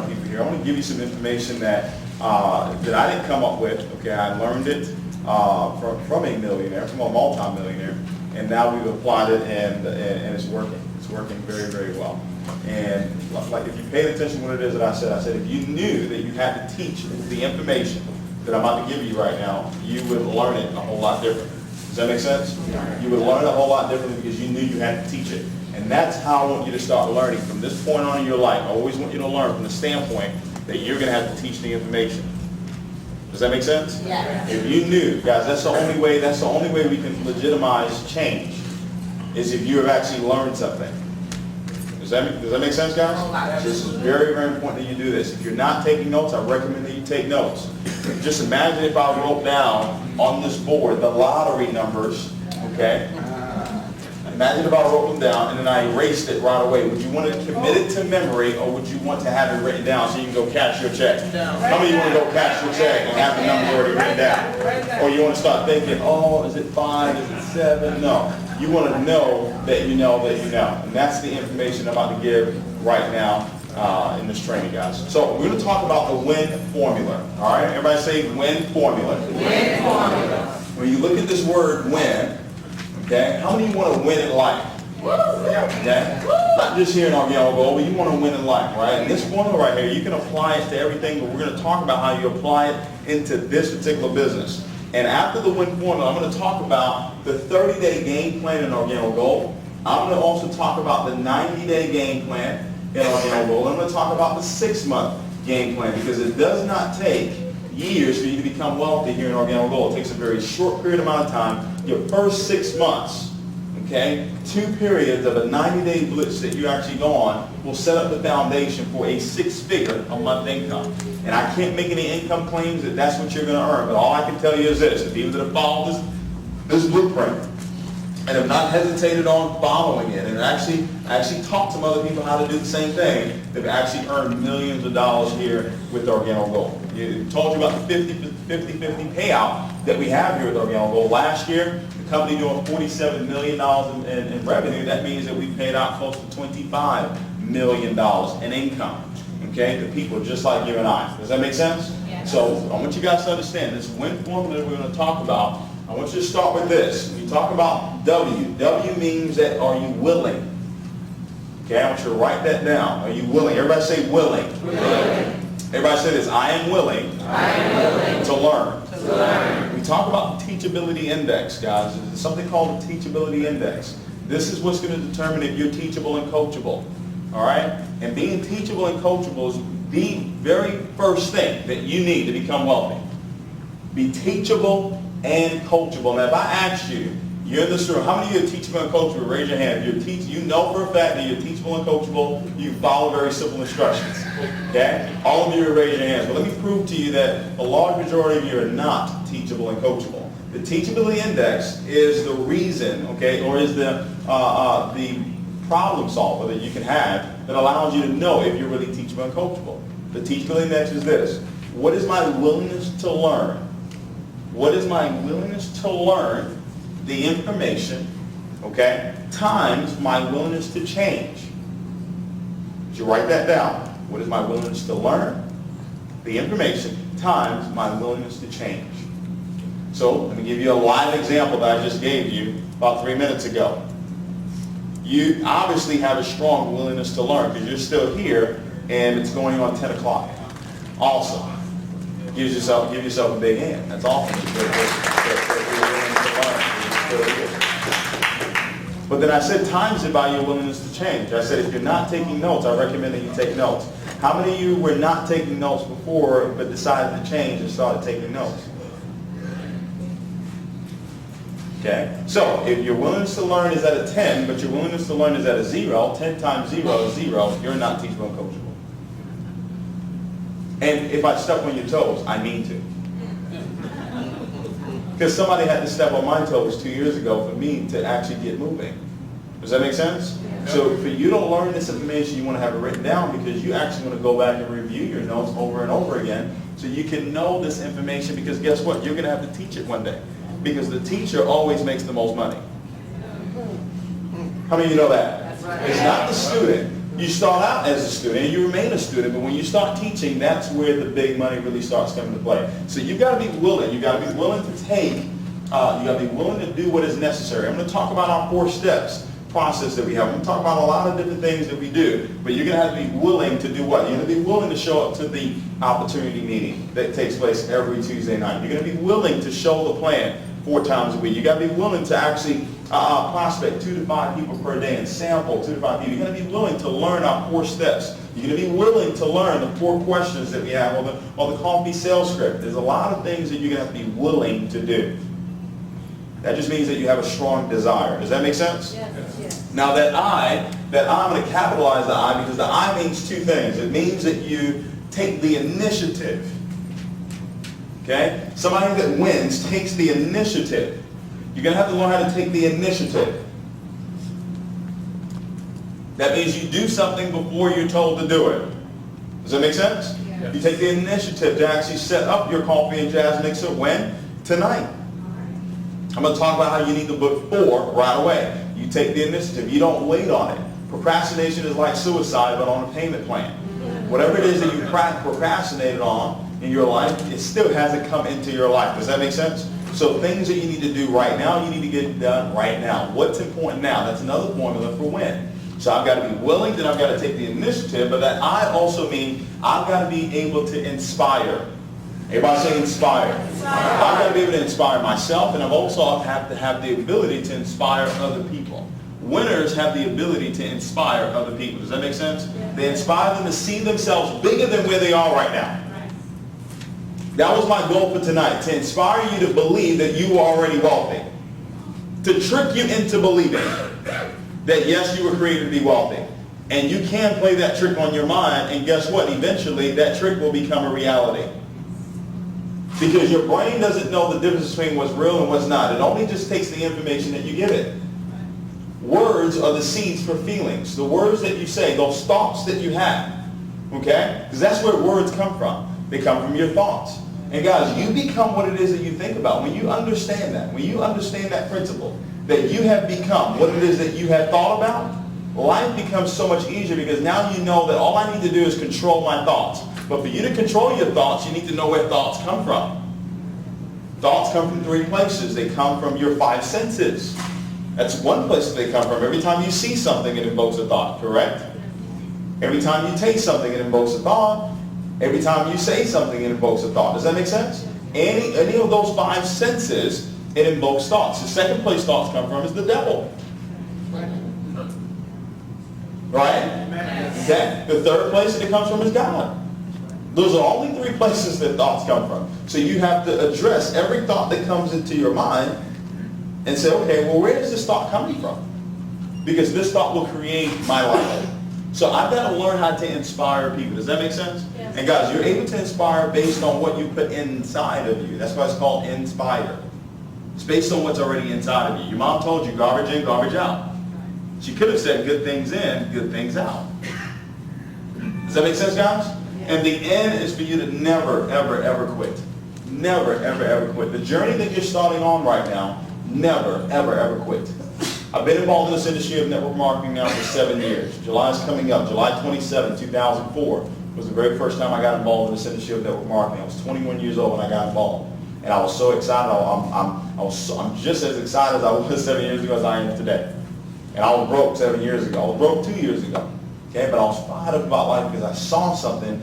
people here. I want to give you some information that that I didn't come up with. Okay, I learned it from a millionaire, from a multi-millionaire, and now we've applied it, and it's working. It's working very, very well. And like if you paid attention to what it is that I said if you knew that you had to teach the information that I'm about to give you right now, you would learn it a whole lot differently. Does that make sense? You would learn it a whole lot differently because you knew you had to teach it. And that's how I want you to start learning. From this point on in your life, I always want you to learn from the standpoint that you're going to have to teach the information. Does that make sense? Yeah. If you knew, guys, that's the only way we can legitimize change, is if you have actually learned something. Does that make sense, guys? This is very, very important that you do this. If you're not taking notes, I recommend that you take notes. Just imagine if I wrote down on this board the lottery numbers, okay? Imagine if I wrote them down and then I erased it right away. Would you want to commit it to memory, or would you want to have it written down so you can go cash your check? How many of you want to go cash your check and have the numbers already written down? Or you want to start thinking, oh, is it 5, is it 7? No. You want to know that you know that you know. And that's the information I'm about to give right now in this training, guys. So we're going to talk about the WIN formula. All right? Everybody say WIN formula. WIN formula. When you look at this word WIN, okay, how many of you want to win in life? Okay? Not just here in our goal, but you want to win in life, right? And this formula right here, you can apply it to everything, but we're going to talk about how you apply it into this particular business. And after the WIN formula, I'm going to talk about the 30-day game plan in Organic Gold. I'm going to also talk about the 90-day game plan in Organic Gold. I'm going to talk about the 6-month game plan, because it does not take years for you to become wealthy here in Organic Gold. It takes a very short period amount of time. Your first 6 months, okay, 2 periods of a 90-day blitz that you actually go on will set up the foundation for a 6-figure a month income. And I can't make any income claims that that's what you're going to earn, but all I can tell you is this: if people that have followed this blueprint and have not hesitated on following it, and actually taught some other people how to do the same thing, they've actually earned millions of dollars here with Organic Gold. I told you about the 50-50 payout that we have here with Organic Gold. Last year, the company doing $47 million in revenue. That means that we paid out close to $25 million in income, okay, to people just like you and I. Does that make sense? Yeah. So I want you guys to understand this WIN formula that we're going to talk about. I want you to start with this. When you talk about W, W means that are you willing? Okay, I want you to write that down. Are you willing? Everybody say willing. Willing. Everybody say this: I am willing, to learn. We talk about the teachability index, guys. There's something called the teachability index. This is what's going to determine if you're teachable and coachable. All right? And being teachable and coachable is the very first thing that you need to become wealthy. Be teachable and coachable. Now, if I asked you, you're in this room, how many of you are teachable and coachable? Raise your hand. If you know for a fact that you're teachable and coachable, you follow very simple instructions. Okay? All of you will raise your hands. But let me prove to you that a large majority of you are not teachable and coachable. The teachability index is the reason, okay, or is the problem solver that you can have that allows you to know if you're really teachable and coachable. The teachability index is this: what is my willingness to learn? What is my willingness to learn the information, okay, times my willingness to change? Did you write that down? What is my willingness to learn the information times my willingness to change? So let me give you a live example that I just gave you about 3 minutes ago. You obviously have a strong willingness to learn because you're still here and it's going on 10 o'clock. Awesome. Give yourself a big hand. That's awesome. But then I said times it by your willingness to change. I said if you're not taking notes, I recommend that you take notes. How many of you were not taking notes before but decided to change and started taking notes? Okay? So if your willingness to learn is at a 10, but your willingness to learn is at a 0, 10 times 0 is 0, you're not teachable and coachable. And if I step on your toes, I mean to. Because somebody had to step on my toes 2 years ago for me to actually get moving. Does that make sense? Yeah. So for you to learn this information, you want to have it written down because you actually want to go back and review your notes over and over again so you can know this information, because guess what? You're going to have to teach it one day because the teacher always makes the most money. How many of you know that? That's right. It's not the student. You start out as a student and you remain a student, but when you start teaching, that's where the big money really starts coming to play. So you've got to be willing. You've got to be willing to take, you've got to be willing to do what is necessary. I'm going to talk about our 4 steps process that we have. I'm going to talk about a lot of different things that we do, but you're going to have to be willing to do what? You're going to be willing to show up to the opportunity meeting that takes place every Tuesday night. You're going to be willing to show the plan 4 times a week. You've got to be willing to actually prospect 2 to 5 people per day and sample 2 to 5 people. You're going to be willing to learn our 4 steps. You're going to be willing to learn the 4 questions that we have or the coffee sales script. There's a lot of things that you're going to have to be willing to do. That just means that you have a strong desire. Does that make sense? Yes. Yes. Now I'm going to capitalize the I because the I means 2 things. It means that you take the initiative. Okay? Somebody that wins takes the initiative. You're going to have to learn how to take the initiative. That means you do something before you're told to do it. Does that make sense? Yes. You take the initiative to actually set up your coffee and jazz mixer when? Tonight. I'm going to talk about how you need to book 4 right away. You take the initiative. You don't wait on it. Procrastination is like suicide, but on a payment plan. Whatever it is that you procrastinated on in your life, it still hasn't come into your life. Does that make sense? So things that you need to do right now, you need to get done right now. What's important now? That's another formula for win. So I've got to be willing, then I've got to take the initiative, but that I also mean I've got to be able to inspire. Everybody say inspire. I've got to be able to inspire myself, and I've also have to have the ability to inspire other people. Winners have the ability to inspire other people. Does that make sense? Yeah. They inspire them to see themselves bigger than where they are right now. Right. That was my goal for tonight, to inspire you to believe that you are already wealthy. To trick you into believing that yes, you were created to be wealthy. And you can play that trick on your mind, and guess what? Eventually, that trick will become a reality. Because your brain doesn't know the difference between what's real and what's not. It only just takes the information that you give it. Words are the seeds for feelings. The words that you say, those thoughts that you have. Okay? Because that's where words come from. They come from your thoughts. And guys, you become what it is that you think about. When you understand that, when you understand that principle, that you have become what it is that you have thought about, life becomes so much easier because now you know that all I need to do is control my thoughts. But for you to control your thoughts, you need to know where thoughts come from. Thoughts come from 3 places. They come from your 5 senses. That's one place that they come from. Every time you see something, it invokes a thought, correct? Every time you taste something, it invokes a thought. Every time you say something, it invokes a thought. Does that make sense? Any of those 5 senses, it invokes thoughts. The second place thoughts come from is the devil. Right? Okay? The third place that it comes from is God. Those are only 3 places that thoughts come from. So you have to address every thought that comes into your mind and say, okay, well, where is this thought coming from? Because this thought will create my life. So I've got to learn how to inspire people. Does that make sense? Yes. And guys, you're able to inspire based on what you put inside of you. That's why it's called inspire. It's based on what's already inside of you. Your mom told you garbage in, garbage out. She could have said good things in, good things out. Does that make sense, guys? And the end is for you to never, ever, ever quit. Never, ever, ever quit. The journey that you're starting on right now, never, ever, ever quit. I've been involved in this industry of network marketing now for 7 years. July is coming up. July 27, 2004 was the very first time I got involved in this industry of network marketing. I was 21 years old when I got involved. And I was so excited. I'm just as excited as I was 7 years ago as I am today. And I was broke 7 years ago. I was broke 2 years ago. Okay, but I was fired up about life because I saw something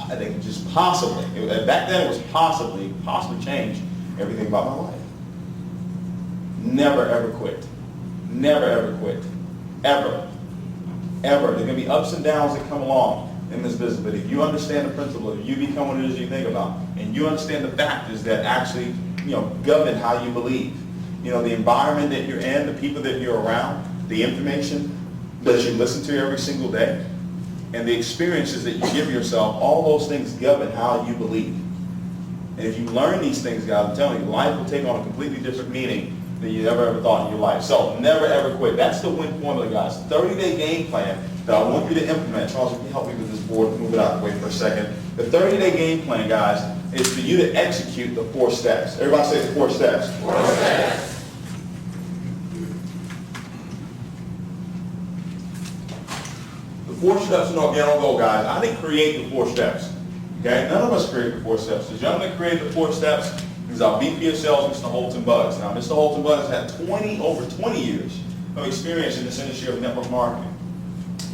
that could just possibly, back then it was possibly change everything about my life. Never ever quit. Never ever quit. Ever. Ever. There are going to be ups and downs that come along in this business, but if you understand the principle, if you become what it is you think about, and you understand the factors that actually, govern how you believe, the environment that you're in, the people that you're around, the information that you listen to every single day, and the experiences that you give yourself, all those things govern how you believe. And if you learn these things, guys, I'm telling you, life will take on a completely different meaning than you ever thought in your life. So never ever quit. That's the win formula, guys. 30-day game plan that I want you to implement. Charles, can you help me with this board? Move it out of the way for a second. The 30-day game plan, guys, is for you to execute the 4 steps. Everybody say the 4 steps. 4 steps. The 4 steps in Organic Gold, guys. I didn't create the 4 steps. Okay? None of us created the 4 steps. The gentleman that created the 4 steps is our VP of Sales, Mr. Holton Bugs. Now, Mr. Holton Bugs had over 20 years of experience in this industry of network marketing.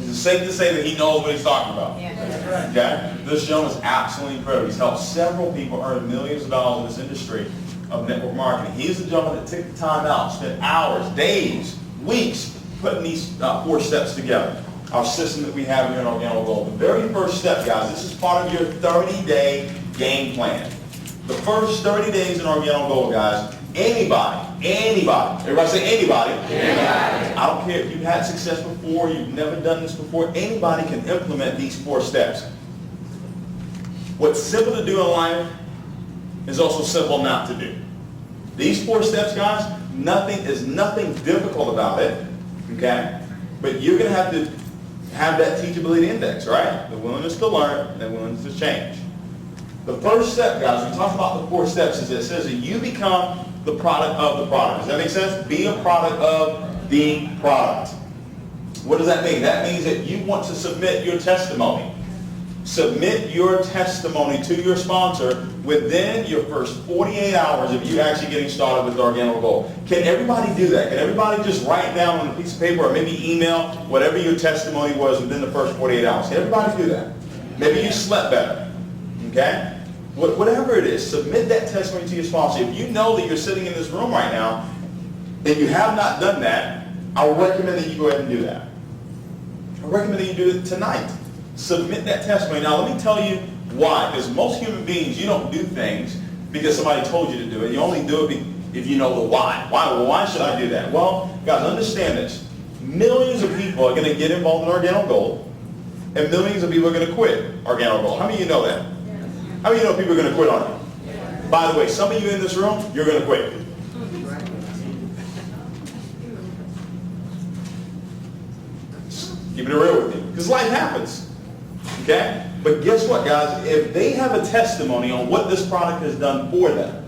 Is it safe to say that he knows what he's talking about? Yeah. Okay? This gentleman is absolutely incredible. He's helped several people earn millions of dollars in this industry of network marketing. He's the gentleman that took the time out, spent hours, days, weeks putting these 4 steps together. Our system that we have here in Organic Gold. The very first step, guys, this is part of your 30-day game plan. The first 30 days in Organic Gold, guys, anybody, everybody say anybody. I don't care if you've had success before, you've never done this before, anybody can implement these 4 steps. What's simple to do in life is also simple not to do. These 4 steps, guys, nothing difficult about it, okay? But you're going to have that teachability index, right? The willingness to learn and the willingness to change. The first step, guys, we talk about the 4 steps, is it says that you become the product of the product. Does that make sense? Be a product of the product. What does that mean? That means that you want to submit your testimony. Submit your testimony to your sponsor within your first 48 hours of you actually getting started with Organic Gold. Can everybody do that? Can everybody just write down on a piece of paper or maybe email whatever your testimony was within the first 48 hours? Can everybody do that? Maybe you slept better. Okay? Whatever it is, submit that testimony to your sponsor. If you know that you're sitting in this room right now and you have not done that, I recommend that you go ahead and do that. I recommend that you do it tonight. Submit that testimony. Now, let me tell you why. Because most human beings, you don't do things because somebody told you to do it. You only do it if you know the why. Why should I do that? Well, guys, understand this. Millions of people are going to get involved in Organic Gold, and millions of people are going to quit Organic Gold. How many of you know that? How many of you know people are going to quit on you? By the way, some of you in this room, you're going to quit. Keeping it real with you. Because life happens. Okay? But guess what, guys? If they have a testimony on what this product has done for them,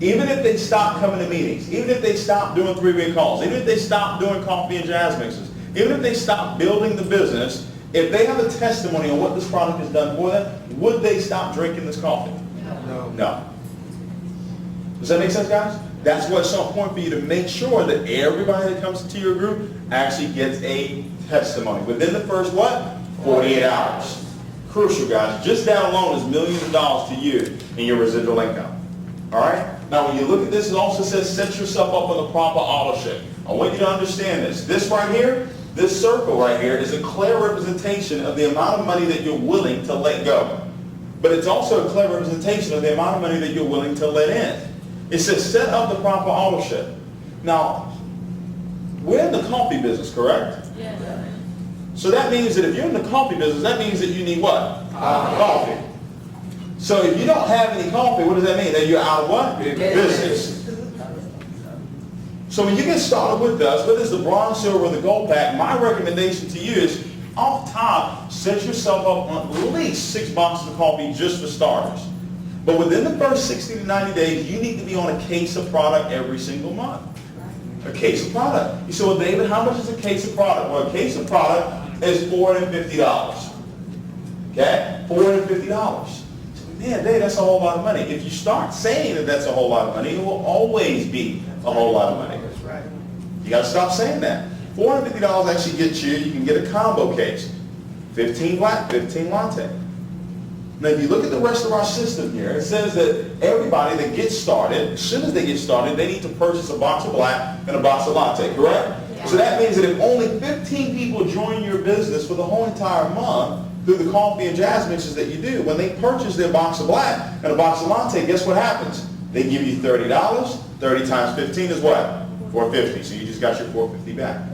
even if they stop coming to meetings, even if they stop doing 3-way calls, even if they stop doing coffee and jazz mixes, even if they stop building the business, if they have a testimony on what this product has done for them, would they stop drinking this coffee? No. Does that make sense, guys? That's why it's so important for you to make sure that everybody that comes into your group actually gets a testimony within the first, what? 48 hours. Crucial, guys. Just that alone is millions of dollars to you in your residual income. All right? Now, when you look at this, it also says set yourself up with a proper auto ship. I want you to understand this. This right here, this circle right here is a clear representation of the amount of money that you're willing to let go. But it's also a clear representation of the amount of money that you're willing to let in. It says set up the proper ownership. Now, we're in the coffee business, correct? Yes. So that means that if you're in the coffee business, that means that you need what? Coffee. So if you don't have any coffee, what does that mean? That you're out of what? Business. So when you get started with us, whether it's the bronze, silver, or the gold pack, my recommendation to you is, off top, set yourself up on at least 6 boxes of coffee just for starters. But within the first 60 to 90 days, you need to be on a case of product every single month. A case of product. You say, well, David, how much is a case of product? Well, a case of product is $450. Okay? $450. So, man, Dave, that's a whole lot of money. If you start saying that that's a whole lot of money, it will always be a whole lot of money. That's right. You got to stop saying that. $450 actually gets you can get a combo case. 15 black, 15 latte. Now, if you look at the rest of our system here, it says that everybody that gets started, as soon as they get started, they need to purchase a box of black and a box of latte, correct? Yeah. So that means that if only 15 people join your business for the whole entire month through the coffee and jazz mixes that you do, when they purchase their box of black and a box of latte, guess what happens? They give you $30. 30 times 15 is what? $450. So you just got your $450 back.